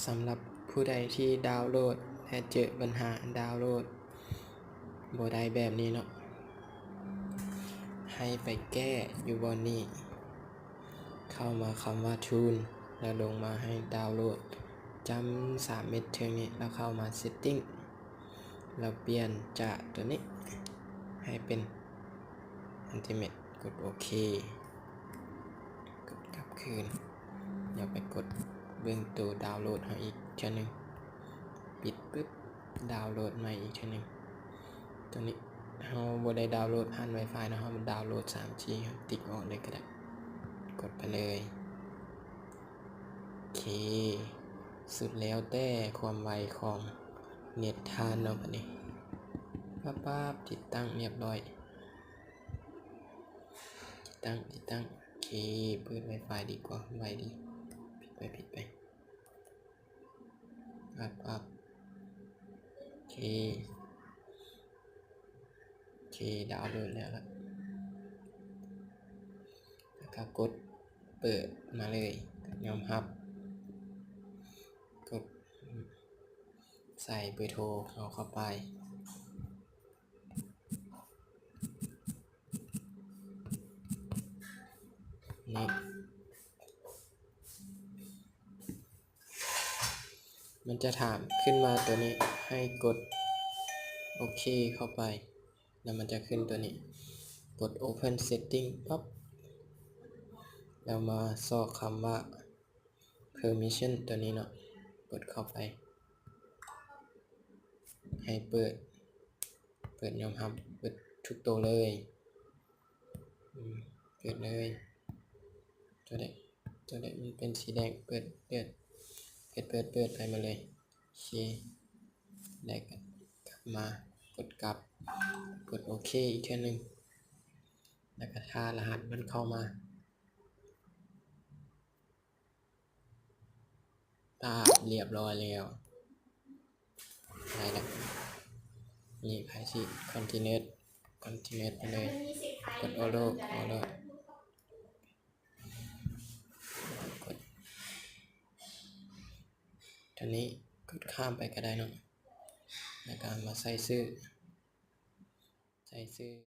สำหรับผู้ใดที่ดาวน์โหลดและเจอปัญหาดาวน์โหลดบ่ได้แบบนี้เนาะให้ไปแก้อยู่บนนี้เข้ามาคำว่า Tool แล้วลงมาให้ดาวน์โหลดจำ3 เม็ดเท่านี้แล้วเข้ามา Setting เราเปลี่ยนจากตัวนี้ให้เป็น Ultimate กดโอเคกดกลับคืนเดี๋ยวไปกดเบื้องตัวดาวน์โหลดให้อีกชั้นหนึ่งปิดปึ๊บดาวน์โหลดใหม่อีกชั้นหนึ่งตัวนี้เราบ่ได้ดาวน์โหลดผ่าน Wi-Fi นะเราดาวน์โหลด 3G ครับติ๊กออกเลยก็ได้กดไปเลยโอเคสุดแล้วแต่ความไวของเน็ตทานเนาะบัดนี้ปั๊บติดตั้งเรียบร้อยติดตั้งโอเคเปิด Wi-Fi ดีกว่าไวดีผิดไปปั๊บโอเคดาวน์โหลดแล้วครับแล้วก็กดเปิดมาเลยยอมรับกดใส่เบอร์โทรเอาเข้าไปนี่มันจะถามขึ้นมาตัวนี้ให้กดโอเคเข้าไปแล้วมันจะขึ้นตัวนี้กด Open Setting ปั๊บแล้วมาซอกคำว่า Permission ตัวนี้เนาะกดเข้าไปให้เปิดยอมรับเปิดทุกตัวเลยเปิดเลยตัวใดมันเป็นสีแดงเปิดไปมาเลยโอเคได้กลับมากดกลับกดโอเคอีกทีนึงแล้วก็ถ้ารหัสมันเข้ามาเรียบร้อยแล้วได้แล้วนี่ไพซี continue ไปเลยกด auto กดทีนี้กดข้ามไปก็ได้เนาะในการมาใส่ชื่อ